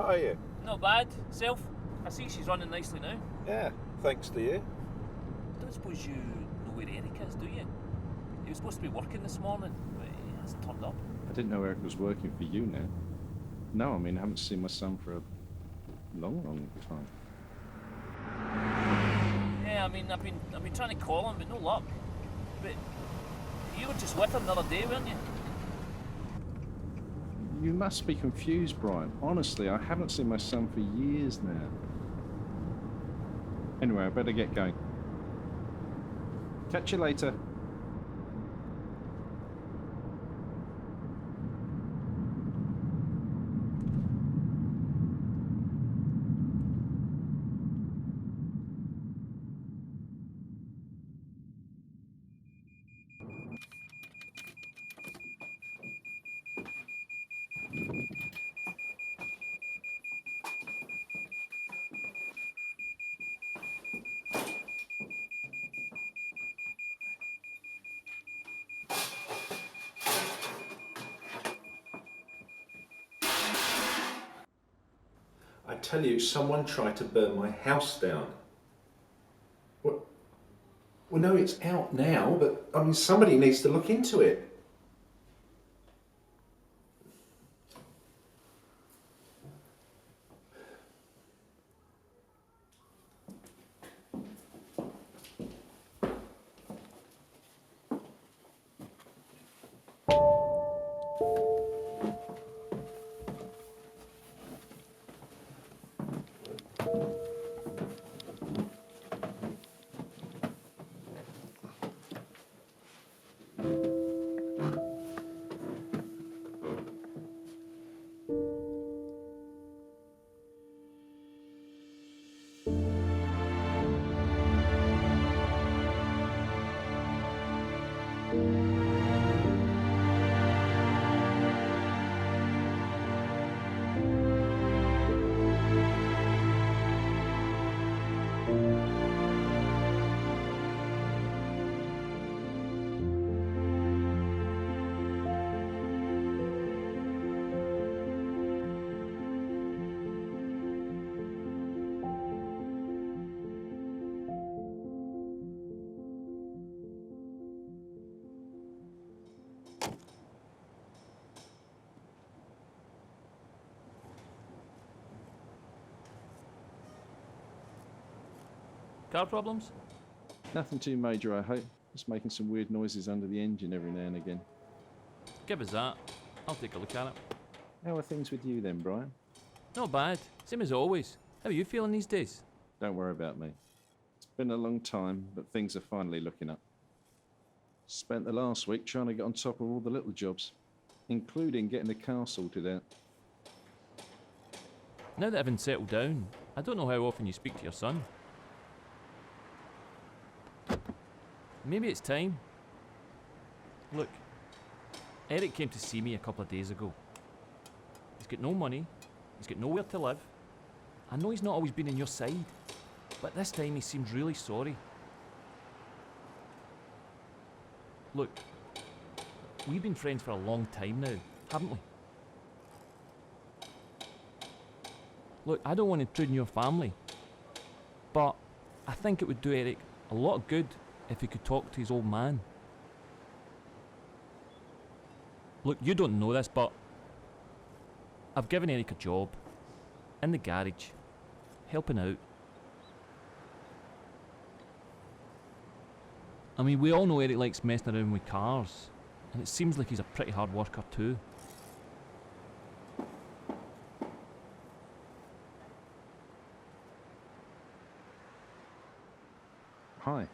are you? Not bad. Self? I see she's running nicely now. Yeah, thanks to you. I don't suppose you know where Eric is, do you? He was supposed to be working this morning, but he hasn't turned up. I didn't know Eric was working for you now. No, I mean, I haven't seen my son for a long time. Yeah, I mean, I've been trying to call him, but no luck. But you were just with him the other day, weren't you? You must be confused, Brian. Honestly, I haven't seen my son for years now. Anyway, I better get going. Catch you later. I tell you, someone tried to burn my house down. Well, no, it's out now, but I mean, somebody needs to look into it. Car problems? Nothing too major, I hope. Just making some weird noises under the engine every now and again. Give us that. I'll take a look at it. How are things with you then, Brian? Not bad. Same as always. How are you feeling these days? Don't worry about me. It's been a long time, but things are finally looking up. Spent the last week trying to get on top of all the little jobs, including getting the car sorted out. Now that everything's settled down, I don't know how often you speak to your son. Maybe it's time. Look, Eric came to see me a couple of days ago. He's got no money, he's got nowhere to live. I know he's not always been on your side, but this time he seems really sorry. Look, we've been friends for a long time now, haven't we? Look, I don't want to intrude on your family, but I think it would do Eric a lot of good if he could talk to his old man. Look, you don't know this, but I've given Eric a job in the garage, helping out. I mean, we all know Eric likes messing around with cars, and it seems like he's a pretty hard worker too. Hi.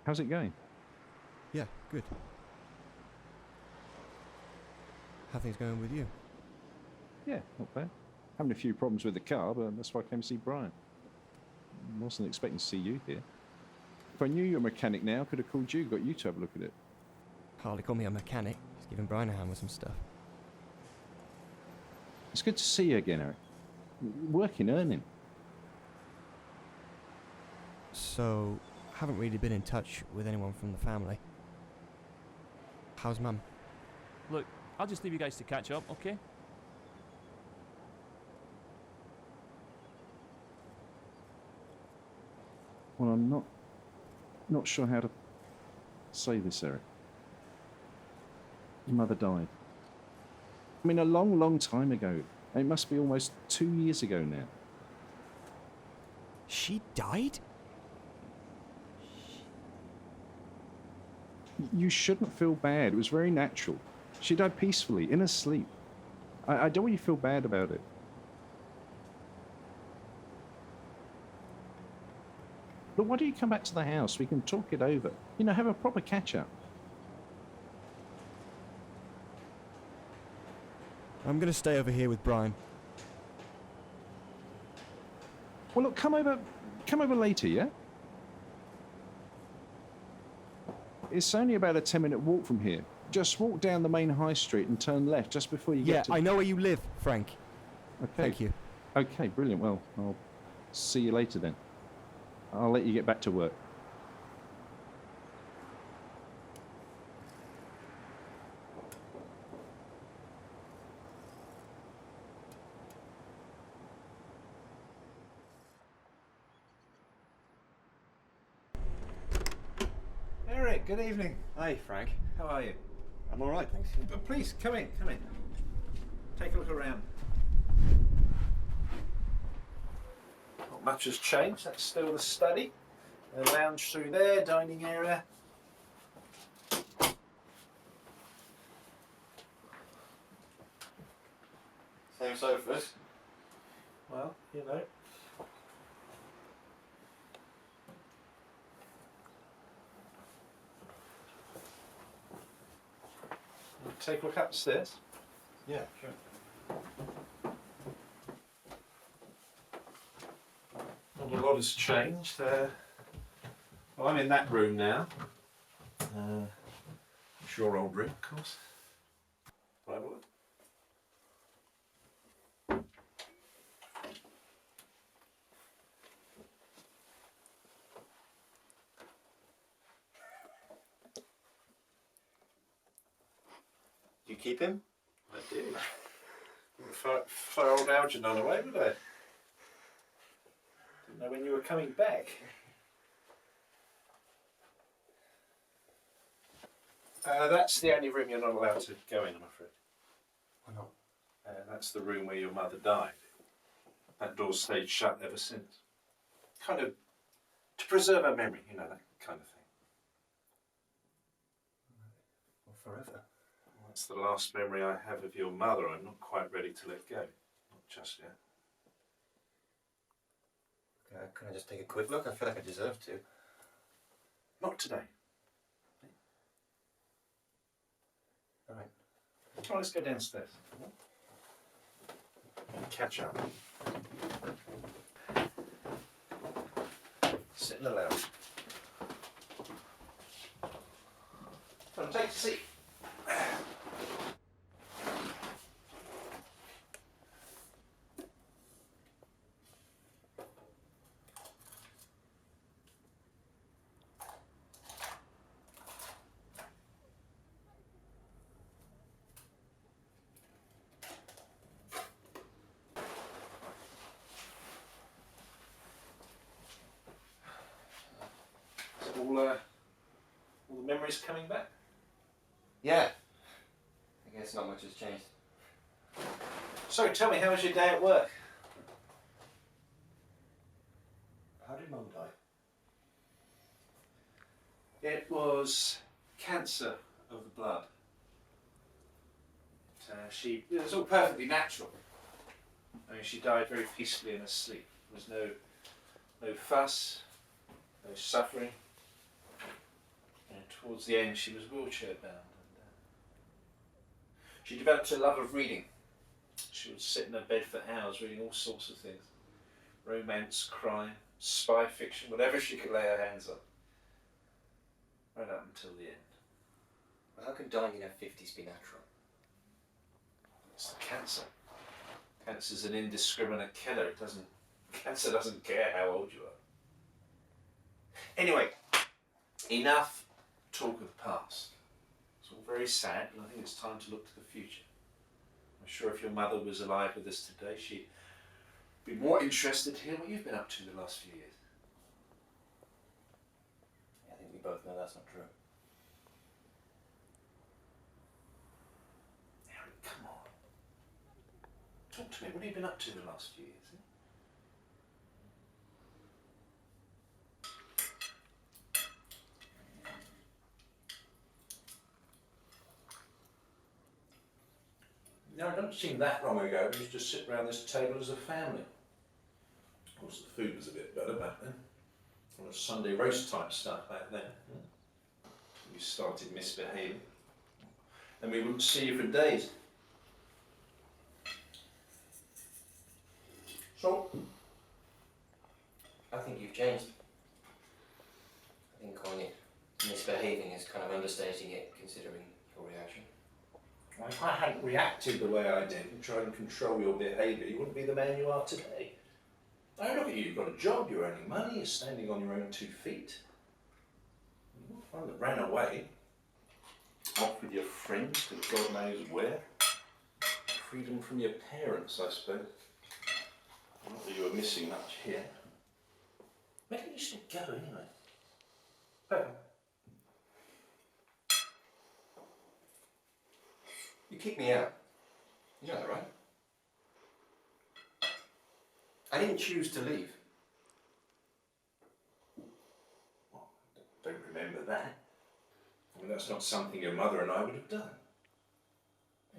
How's it going? Yeah, good. How things going with you? Yeah, not bad. Having a few problems with the car, but that's why I came to see Brian. Wasn't expecting to see you here. If I knew you were a mechanic now, I could have called you, got you to have a look at it. Hardly call me a mechanic. Just giving Brian a hand with some stuff. It's good to see you again, Eric. Working, earning. So, haven't really been in touch with anyone from the family. How's Mum? Look, I'll just leave you guys to catch up, okay? Well, I'm not sure how to say this, Eric. Your mother died. I mean, a long, long time ago. It must be almost 2 years ago now. She died? You shouldn't feel bad. It was very natural. She died peacefully, in her sleep. I don't want you to feel bad about it. But why don't you come back to the house? We can talk it over. You know, have a proper catch-up. I'm gonna stay over here with Brian. Well, look, come over later, yeah? It's only about a 10-minute walk from here. Just walk down the main high street and turn left just before you Yeah, get to... I know where you live, Frank. Okay. Thank you. Okay, brilliant. Well, I'll see you later then. I'll let you get back to work. Eric, good evening. Hi, Frank. How are you? I'm all right, thanks. Please, come in, come in. Take a look around. Not much has changed. That's still the study. The lounge through there, dining area. Same sofas. Well, you know. Take a look upstairs. Yeah, sure. Not a lot has changed. Well, I'm in that room now. It's your old room, of course. Right, well, Do you keep him? I do. For old Algernon away, would I? Didn't know when you were coming back. That's the only room you're not allowed to go in, I'm afraid. Why not? That's the room where your mother died. That door stayed shut ever since. Kind of to preserve her memory, you know, that kind of thing. Well, forever. That's the last memory I have of your mother. I'm not quite ready to let go. Not just yet. Can I just take a quick look? I feel like I deserve to. Not today. All right. Oh, let's go downstairs. Catch up. Sit in the lounge. Come on, take a seat. All the memories coming back? Yeah. I guess not much has changed. So tell me, how was your day at work? How did Mum die? It was cancer of the blood. It was all perfectly natural. I mean, she died very peacefully in her sleep. There was no fuss, no suffering. And towards the end, she was wheelchair bound. And, she developed a love of reading. She would sit in her bed for hours reading all sorts of things. Romance, crime, spy fiction, whatever she could lay her hands on. Right up until the end. Well, how can dying in her 50s be natural? It's the cancer. Cancer's an indiscriminate killer. Cancer doesn't care how old you are. Anyway, enough talk of the past. It's all very sad, and I think it's time to look to the future. I'm sure if your mother was alive with us today, she'd be more interested to hear what you've been up to the last few years. both know that's not true. Harry, come on. Talk to me. What have you been up to the last few years? Eh? No, it doesn't seem that long ago. We used to sit round this table as a family. Of course, the food was a bit better back then. All the Sunday roast type stuff back then. You started misbehaving. And we wouldn't see you for days. So, I think you've changed. I think calling it misbehaving is kind of understating it, considering your reaction. if I hadn't reacted the way I did and tried and control your behaviour, you wouldn't be the man you are today. I look at you, you've got a job, you're earning money, you're standing on your own 2 feet. You're not one that ran away. Off with your friends to God knows where. Freedom from your parents, I suppose. Not that you were missing much here. Where did you still go anyway? Pepper. You kicked me out. You know that, right? I didn't choose to leave. Well, I don't remember that. I mean, that's not something your mother and I would have done.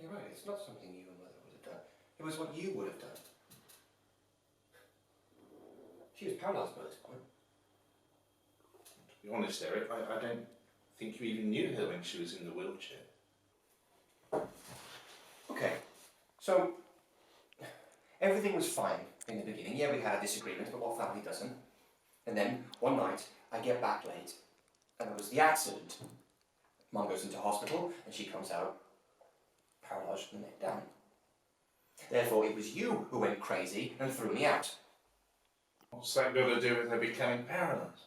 You're right, it's not something you and Mother would have done. It was what you would have done. She was paralysed by this point. To be honest, Eric, I don't think you even knew her when she was in the wheelchair. Okay, so everything was fine in the beginning. Yeah, we had disagreements, but what family doesn't? And then one night I get back late, and it was the accident. Mum goes into hospital, and she comes out paralysed from the neck down. Therefore, it was you who went crazy and threw me out. What's that got to do with her becoming paralysed?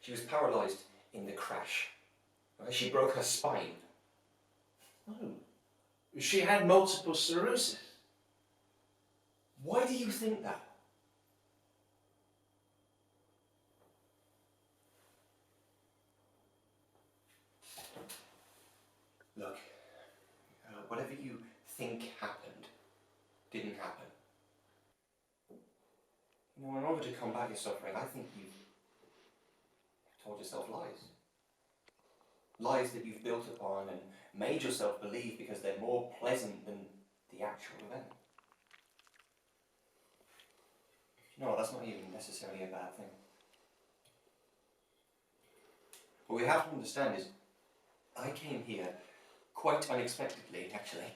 She was paralysed in the crash. She broke her spine. No. She had multiple sclerosis. Why do you think that? Look, whatever you think happened, didn't happen. You know, in order to combat your suffering, I think you've told yourself lies. Lies that you've built upon and made yourself believe because they're more pleasant than the actual event. No, that's not even necessarily a bad thing. What we have to understand is, I came here quite unexpectedly, actually,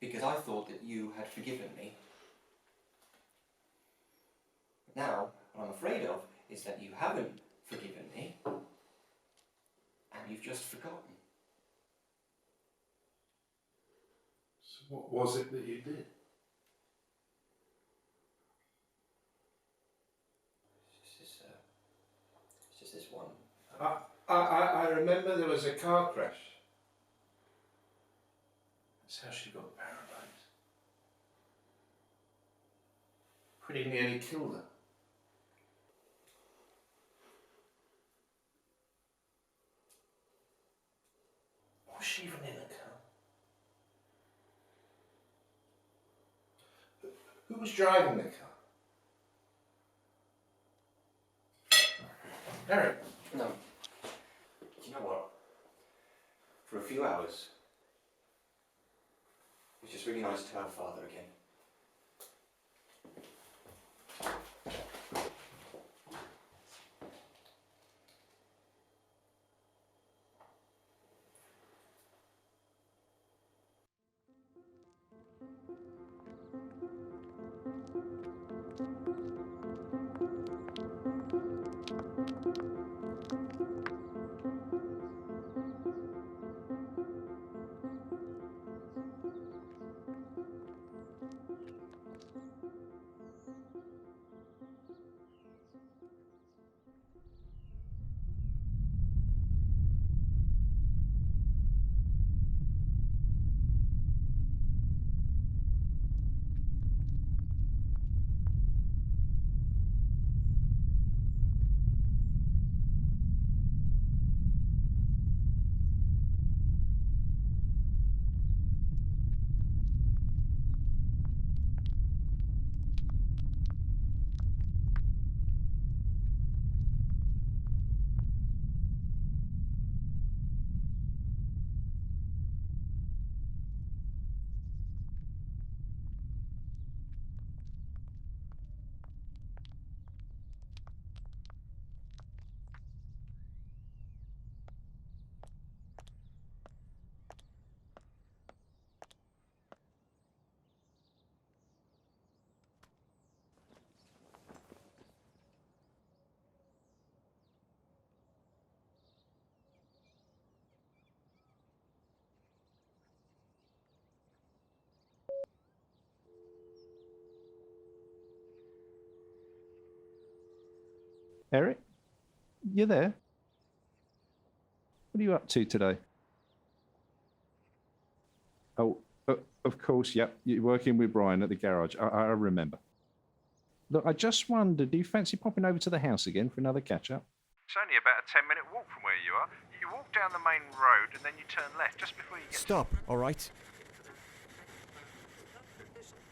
because I thought that you had forgiven me. Now, what I'm afraid of is that you haven't forgiven me, and you've just forgotten. So what was it that you did? It's just this one. I remember there was a car crash. That's how she got paralysed. Pretty nearly killed her. Was she even in the car? Who was driving the car? Eric. No. Do you know what? For a few hours, it was just really nice to have Father again. Eric, you there? What are you up to today? Oh, of course, yep. You're working with Brian at the garage. I remember. Look, I just wondered, do you fancy popping over to the house again for another catch-up? It's only about a 10-minute walk from where you are. You walk down the main road and then you turn left just before you get... Stop, all right?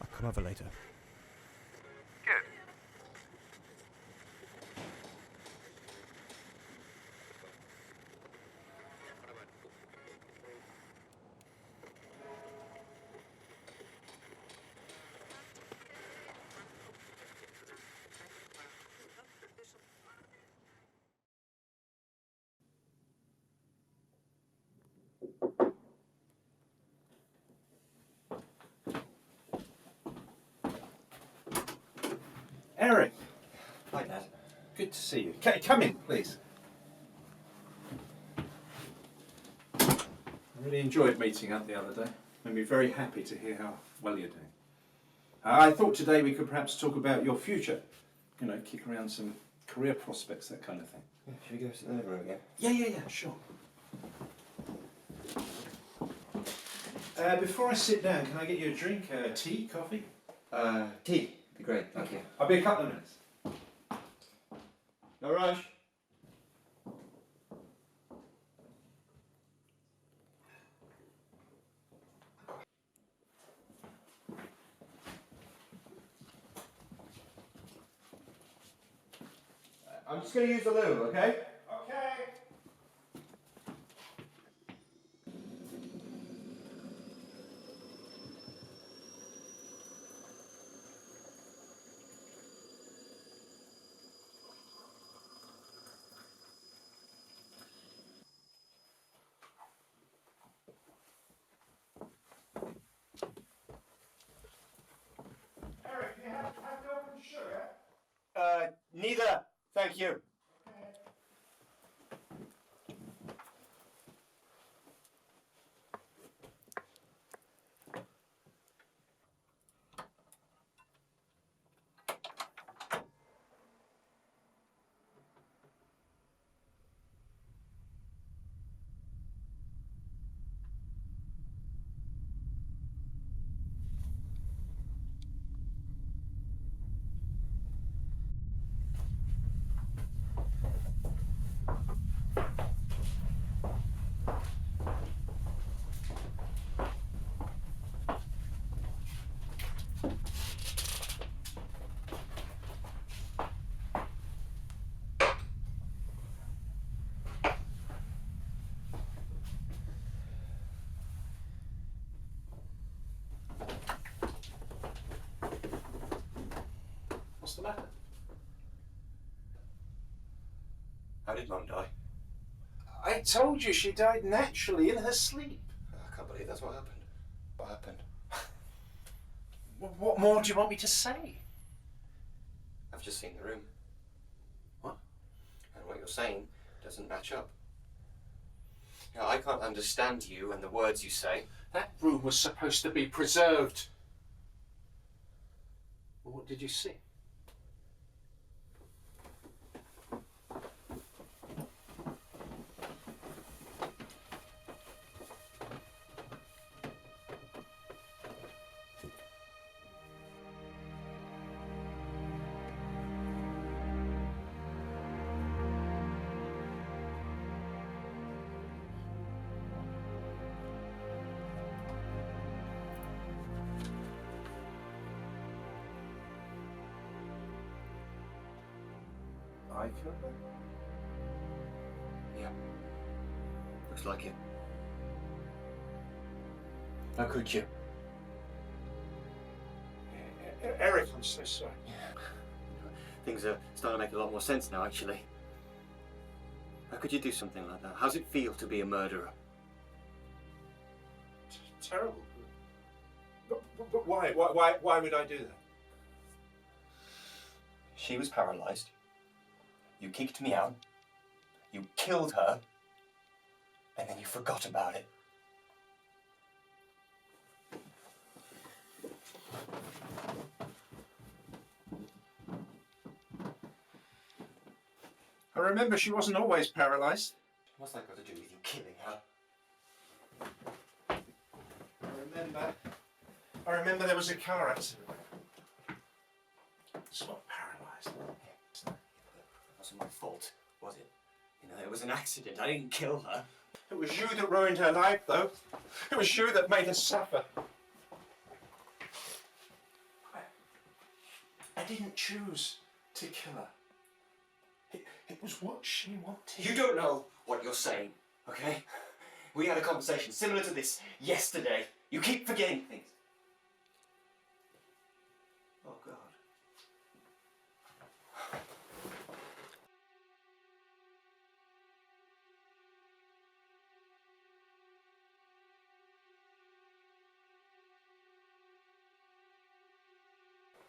I'll come over later. Good. Eric, Hi, Dad. good to see you. Come in, please. I really enjoyed meeting up the other day. Made me very happy to hear how well you're doing. I thought today we could perhaps talk about your future. You know, kick around some career prospects, that kind of thing. Yeah, should we go to the living room again? Yeah, sure. Before I sit down, can I get you a drink? Tea, coffee? Tea. Be great, thank you. I'll be a couple of minutes. No rush. I'm just going to use the loo, okay? Okay. Eric, do you have milk and sugar? Neither, thank you. What's the matter? How did Mum die? I told you she died naturally in her sleep. I can't believe that's what happened. What happened? What more do you want me to say? I've just seen the room. What? And what you're saying doesn't match up. Now, I can't understand you and the words you say. That room was supposed to be preserved. Well, what did you see? I killed her? Yeah. Looks like it. How could you? Eric, I'm so sorry. Things are starting to make a lot more sense now, actually. How could you do something like that? How's it feel to be a murderer? Terrible. But why? Why would I do that? She was paralysed. You kicked me out. You killed her. And then you forgot about it. I remember she wasn't always paralysed. What's that got to do with you killing her? I remember there was a car accident. It's not paralysed. It wasn't my fault, was it? You know, it was an accident. I didn't kill her. It was you that ruined her life, though. It was you that made her suffer. I didn't choose to kill her. It was what she wanted. You don't know what you're saying, okay? We had a conversation similar to this yesterday. You keep forgetting things. Oh, God.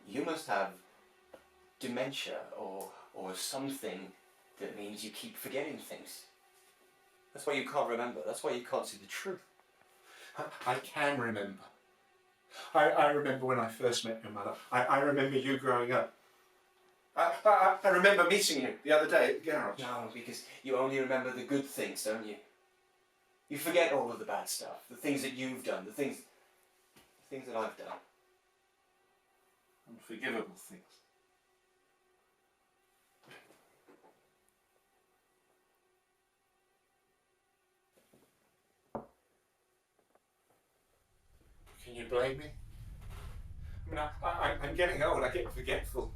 You must have dementia or something that means you keep forgetting things. That's why you can't remember. That's why you can't see the truth. I can remember. I remember when I first met your mother. I remember you growing up. I remember meeting you the other day at the garage. No, because you only remember the good things, don't you? You forget all of the bad stuff, the things that you've done, the things that I've done. Unforgivable things. Can you blame me? I mean, I'm getting old, I get forgetful.